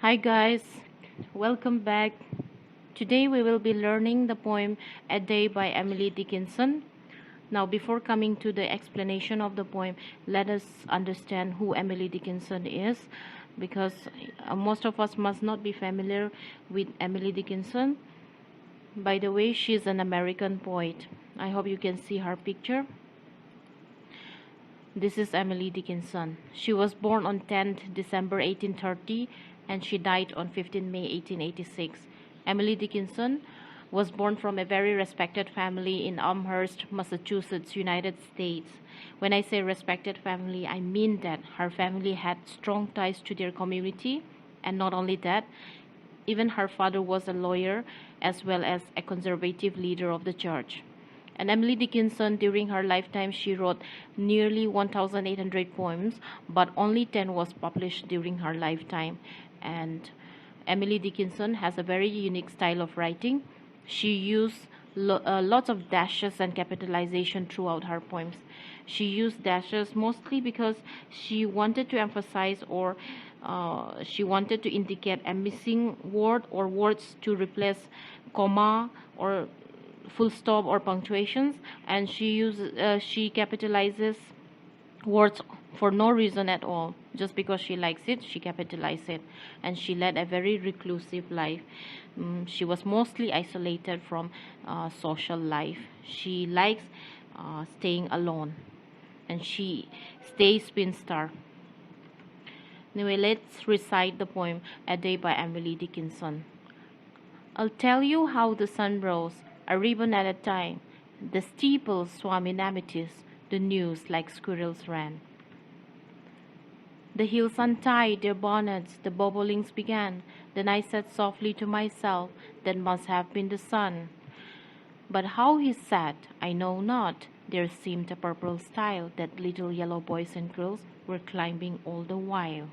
Hi guys, welcome back. Today we will be learning the poem A Day by Emily Dickinson. Now, before coming to the explanation of the poem, let us understand who Emily Dickinson is, because most of us must not be familiar with Emily Dickinson. By the way, she is an American poet. I hope you can see her picture. This is Emily Dickinson. She was born on 10th December 1830 and she died on 15th May 1886. Emily Dickinson was born from a very respected family in Elmhurst, Massachusetts, United States. When I say respected family, I mean that her family had strong ties to their community, and not only that, even her father was a lawyer as well as a conservative leader of the church. And Emily Dickinson, during her lifetime, she wrote nearly 1,800 poems, but only 10 was published during her lifetime. And Emily Dickinson has a very unique style of writing. She used lots of dashes and capitalization throughout her poems. She used dashes mostly because she wanted to emphasize or she wanted to indicate a missing word or words to replace comma or full stop or punctuations, and she capitalizes words for no reason at all. Just because she likes it, she capitalizes it. And she led a very reclusive life. She was mostly isolated from social life. She likes staying alone, and she stays spinster. Anyway, let's recite the poem A Day by Emily Dickinson. I'll tell you how the sun rose, a ribbon at a time. The steeples swam in amethyst, the news like squirrels ran. The hills untied their bonnets, the bobblings began. Then I said softly to myself, that must have been the sun. But how he sat, I know not. There seemed a purple stile that little yellow boys and girls were climbing all the while.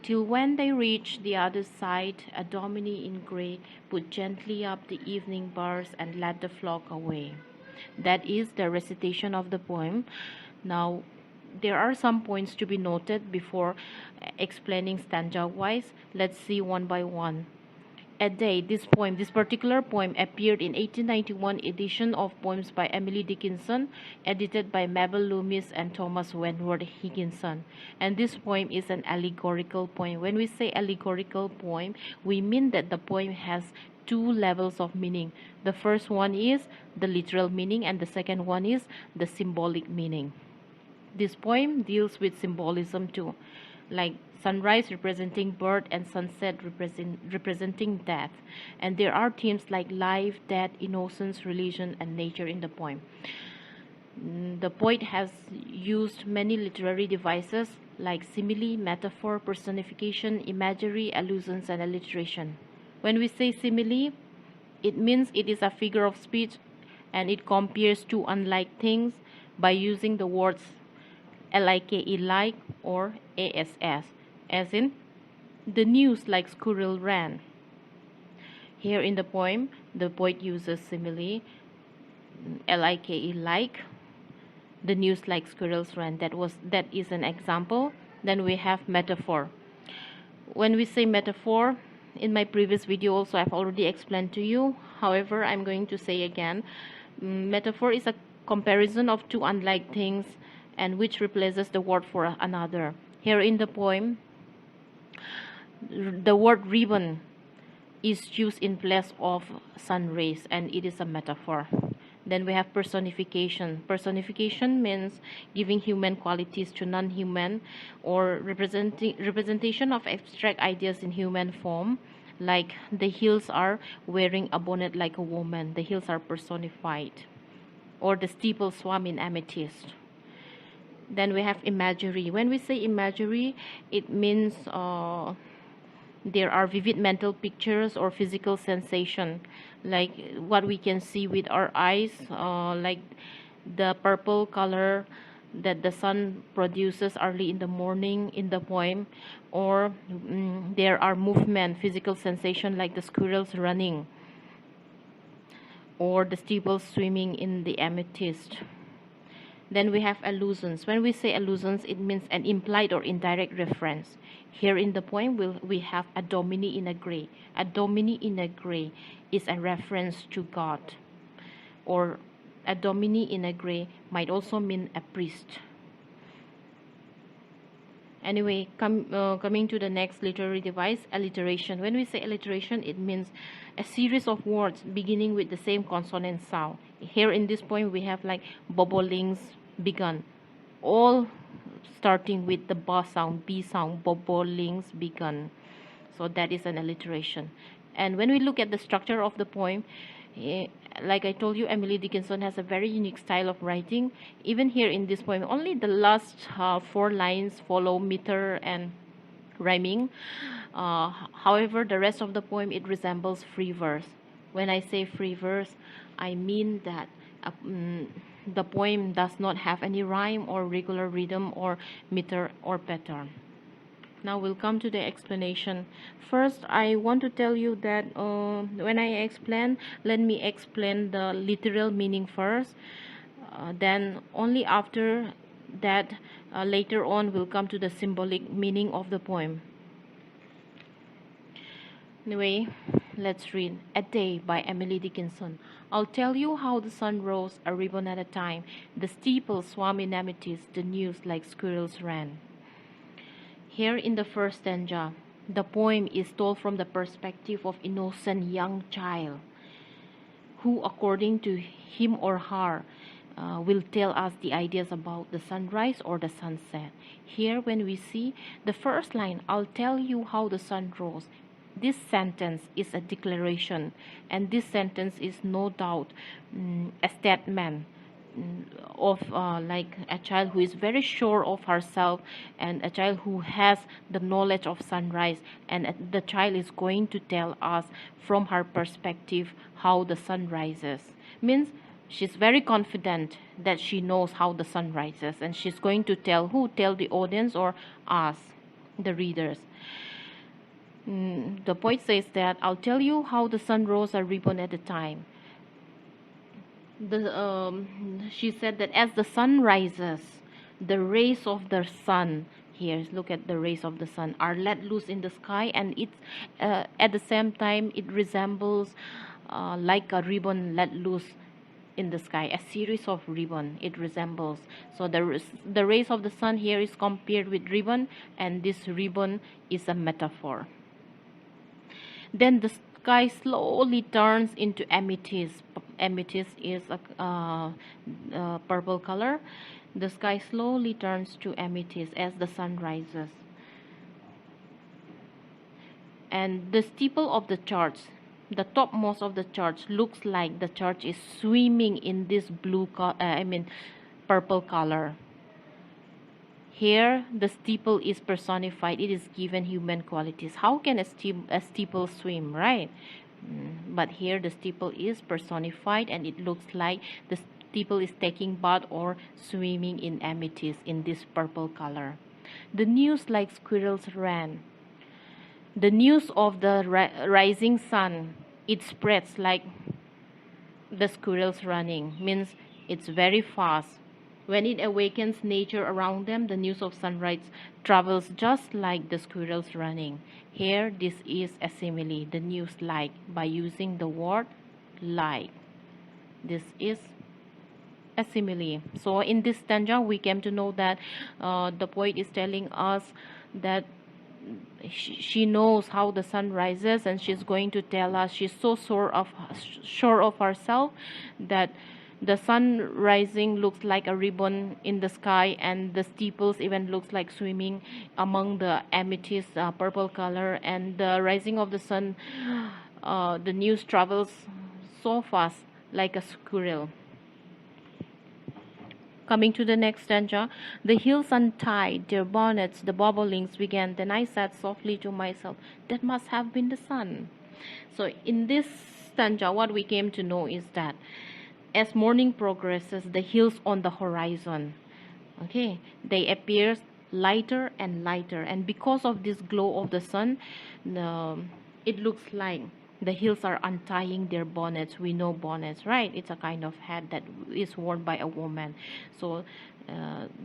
Till when they reached the other side, a dominie in grey put gently up the evening bars and led the flock away. That is the recitation of the poem. Now, there are some points to be noted before explaining stanza-wise. Let's see one by one. A Day, this particular poem appeared in 1891 edition of Poems by Emily Dickinson, edited by Mabel Loomis and Thomas Wentworth Higginson. And this poem is an allegorical poem. When we say allegorical poem, we mean that the poem has two levels of meaning. The first one is the literal meaning, and the second one is the symbolic meaning. This poem deals with symbolism too, like sunrise representing birth and sunset representing death. And there are themes like life, death, innocence, religion, and nature in the poem. The poet has used many literary devices like simile, metaphor, personification, imagery, allusions, and alliteration. When we say simile, it means it is a figure of speech and it compares two unlike things by using the words like or ass, as in the news like squirrel ran. Here in the poem, the poet uses simile, like, the news like squirrels ran. That is an example. Then we have metaphor. When we say metaphor, in my previous video also I've already explained to you. However, I'm going to say again, metaphor is a comparison of two unlike things and which replaces the word for another. Here in the poem, the word ribbon is used in place of sun rays, and it is a metaphor. Then we have personification. Personification means giving human qualities to non-human, or representation of abstract ideas in human form. Like the hills are wearing a bonnet like a woman. The hills are personified. Or the steeple swam in amethyst. Then we have imagery. When we say imagery, it means there are vivid mental pictures or physical sensation, like what we can see with our eyes, like the purple color that the sun produces early in the morning in the poem, or there are movement, physical sensation like the squirrels running or the steeple swimming in the amethyst. Then we have allusions. When we say allusions, it means an implied or indirect reference. Here in the poem, we have a domini in a gray. A domini in a gray is a reference to God. Or a domini in a gray might also mean a priest. Anyway, coming to the next literary device, alliteration. When we say alliteration, it means a series of words beginning with the same consonant sound. Here in this poem, we have like bobolings begun, all starting with the ba sound, b sound, bobolings begun. So that is an alliteration. And when we look at the structure of the poem, like I told you, Emily Dickinson has a very unique style of writing. Even here in this poem, only the last 4 lines follow meter and rhyming. However, the rest of the poem, it resembles free verse. When I say free verse, I mean that the poem does not have any rhyme or regular rhythm or meter or pattern. Now we'll come to the explanation. First, I want to tell you that when I explain, let me explain the literal meaning first. Then only after that, later on, we'll come to the symbolic meaning of the poem. Anyway, let's read A Day by Emily Dickinson. I'll tell you how the sun rose, a ribbon at a time. The steeple swam in amethyst, the news like squirrels ran. Here in the first stanza, the poem is told from the perspective of innocent young child who, according to him or her, will tell us the ideas about the sunrise or the sunset. Here when we see the first line, I'll tell you how the sun rose, this sentence is a declaration, and this sentence is no doubt a statement of like a child who is very sure of herself, and a child who has the knowledge of sunrise, and the child is going to tell us from her perspective how the sun rises. Means she's very confident that she knows how the sun rises, and she's going to tell the audience or us, the readers. The poet says that I'll tell you how the sun rose a ribbon at a time. She said that as the sun rises, the rays of the sun, here look at the rays of the sun, are let loose in the sky, and it's at the same time it resembles like a ribbon let loose in the sky, a series of ribbon it resembles. So the rays of the sun here is compared with ribbon, and this ribbon is a metaphor. Then the sky slowly turns into amethyst. Amethyst is a purple color. The sky slowly turns to amethyst as the sun rises. And the steeple of the church, the topmost of the church, looks like the church is swimming in this purple color. Here, the steeple is personified. It is given human qualities. How can a steeple swim, right? But here, the steeple is personified, and it looks like the steeple is taking bath or swimming in amethyst in this purple color. The news like squirrels ran. The news of the rising sun, it spreads like the squirrels running. Means it's very fast. When it awakens nature around them, the news of sunrise travels just like the squirrels running. Here, this is a simile, the news like, by using the word like. This is a simile. So in this stanza, we came to know that the poet is telling us that she knows how the sun rises, and she's going to tell us she's so sure of herself that the sun rising looks like a ribbon in the sky, and the steeples even looks like swimming among the amethyst purple color, and the rising of the sun, the news travels so fast like a squirrel. Coming to the next stanza, the hills untied their bonnets, the bobolings began. Then I said softly to myself, that must have been the sun. So in this stanza, what we came to know is that as morning progresses, the hills on the horizon, okay, they appear lighter and lighter, and because of this glow of the sun, it looks like The hills are untying their bonnets. We know bonnets, right? It's a kind of hat that is worn by a woman. So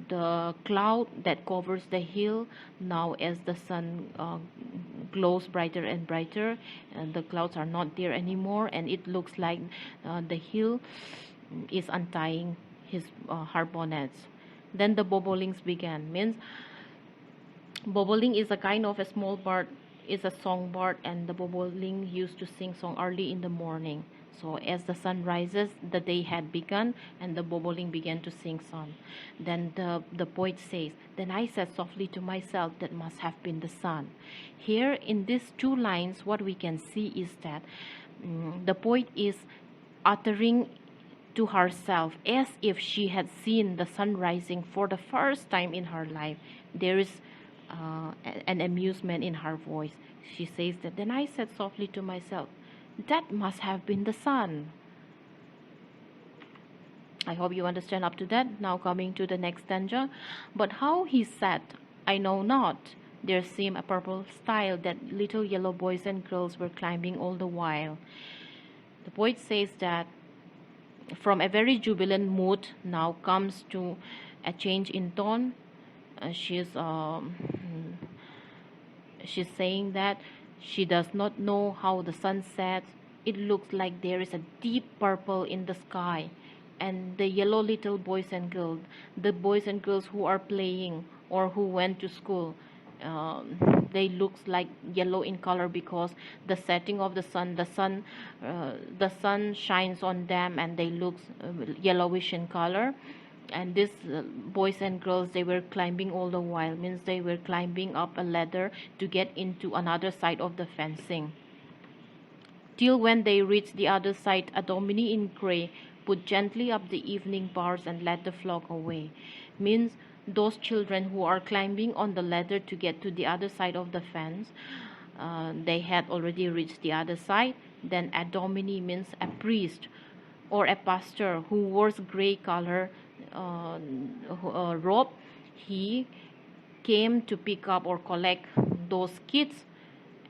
the cloud that covers the hill, now as the sun glows brighter and brighter, the clouds are not there anymore, and it looks like the hill is untying her bonnets. Then the bobolinks began. Means bobolink is a kind of a small bird, is a songbird, and the bobolink used to sing song early in the morning. So as the sun rises, the day had begun, and the bobolink began to sing song. Then the poet says, "Then I said softly to myself, that must have been the sun." Here in these two lines, what we can see is that the poet is uttering to herself as if she had seen the sun rising for the first time in her life. There is an amusement in her voice. She says that, "Then I said softly to myself, that must have been the sun." I hope you understand up to that. Now coming to the next stanza. "But how he sat, I know not. There seemed a purple stile that little yellow boys and girls were climbing all the while." The poet says that from a very jubilant mood now comes to a change in tone. She's saying that she does not know how the sun sets. It looks like there is a deep purple in the sky, and the yellow little boys and girls, the boys and girls who are playing or who went to school, they looks like yellow in color because the setting of the sun, the sun shines on them, and they look yellowish in color. And these boys and girls, they were climbing all the while, means they were climbing up a ladder to get into another side of the fencing. Till when they reached the other side, a dominie in grey put gently up the evening bars and led the flock away. Means those children who are climbing on the ladder to get to the other side of the fence, they had already reached the other side. Then a dominie means a priest or a pastor who wears grey color robe. He came to pick up or collect those kids.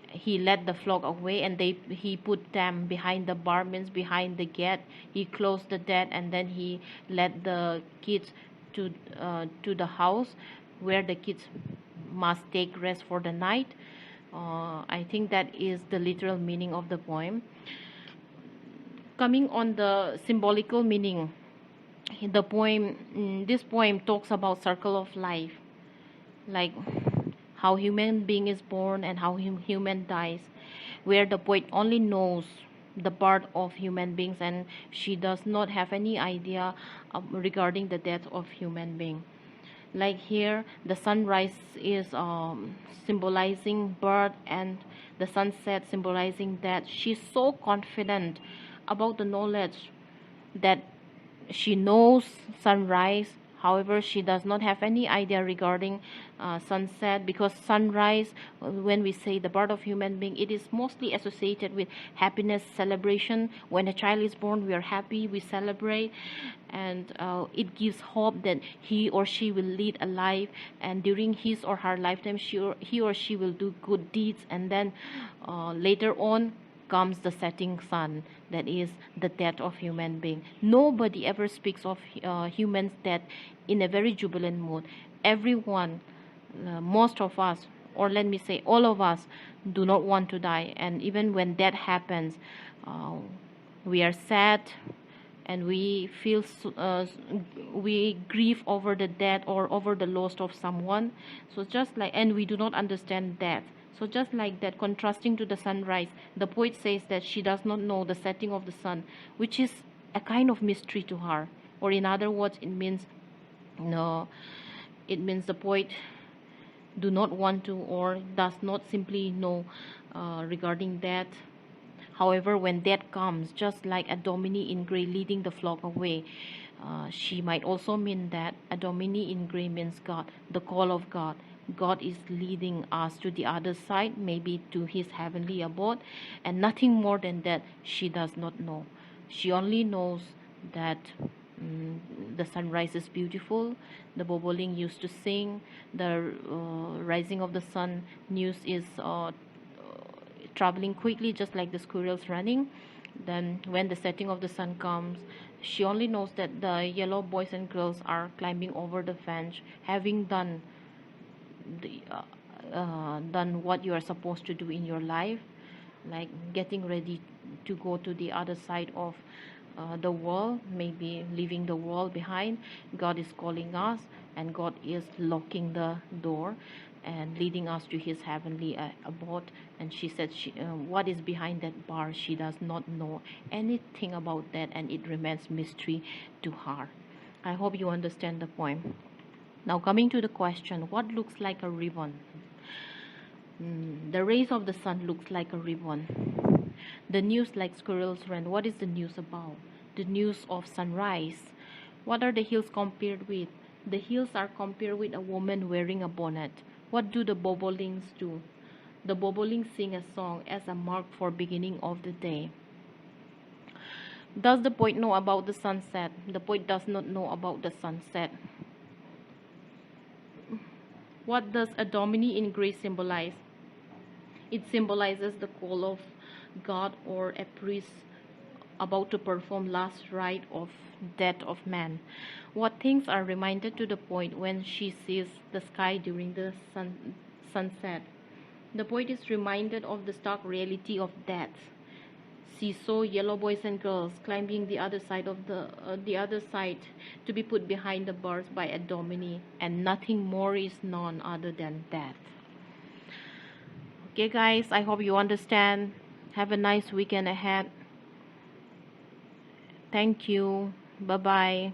He led the flock away, and he put them behind the bar, means behind the gate. He closed the gate, and then he led the kids to the house where the kids must take rest for the night. I think that is the literal meaning of the poem. Coming on the symbolical meaning, this poem talks about circle of life, like how human being is born and how human dies, where the poet only knows the part of human beings, and she does not have any idea regarding the death of human being. Like here, the sunrise is symbolizing birth, and the sunset symbolizing death. She's so confident about the knowledge that she knows sunrise. However, she does not have any idea regarding sunset, because sunrise, when we say the birth of human being, it is mostly associated with happiness, celebration. When a child is born, we are happy, we celebrate, and it gives hope that he or she will lead a life, and during his or her lifetime, he or she will do good deeds, and then later on comes the setting sun, that is the death of human being. Nobody ever speaks of human's death in a very jubilant mood. Everyone, most of us, or let me say all of us, do not want to die, and even when that happens, we are sad, and we feel we grieve over the death or over the loss of someone. So just like, and we do not understand death. So just like that, contrasting to the sunrise, the poet says that she does not know the setting of the sun, which is a kind of mystery to her. Or in other words, it means the poet do not want to or does not simply know regarding that. However, when death comes, just like a dominie in grey leading the flock away, she might also mean that a dominie in grey means God, the call of God. God is leading us to the other side, maybe to his heavenly abode, and nothing more than that she does not know. She only knows that the sunrise is beautiful, the bobolink used to sing, the rising of the sun news is traveling quickly just like the squirrels running. Then when the setting of the sun comes, she only knows that the yellow boys and girls are climbing over the fence, having the, done what you are supposed to do in your life, like getting ready to go to the other side of the world, maybe leaving the world behind. God is calling us, and God is locking the door and leading us to his heavenly abode. And she said what is behind that bar, she does not know anything about that, and it remains mystery to her. I hope you understand the point. Now coming to the question, what looks like a ribbon? The rays of the sun looks like a ribbon. The news like squirrels run. What is the news about? The news of sunrise. What are the hills compared with? The hills are compared with a woman wearing a bonnet. What do the bobolinks do? The bobolinks sing a song as a mark for beginning of the day. Does the poet know about the sunset? The poet does not know about the sunset. What does a domini in Greece symbolize? It symbolizes the call of God or a priest about to perform last rite of death of man. What things are reminded to the poet when she sees the sky during the sunset? The poet is reminded of the stark reality of death. She saw yellow boys and girls climbing the other side of the other side to be put behind the bars by a domini, and nothing more is known other than death. Okay guys, I hope you understand. Have a nice weekend ahead. Thank you. Bye bye.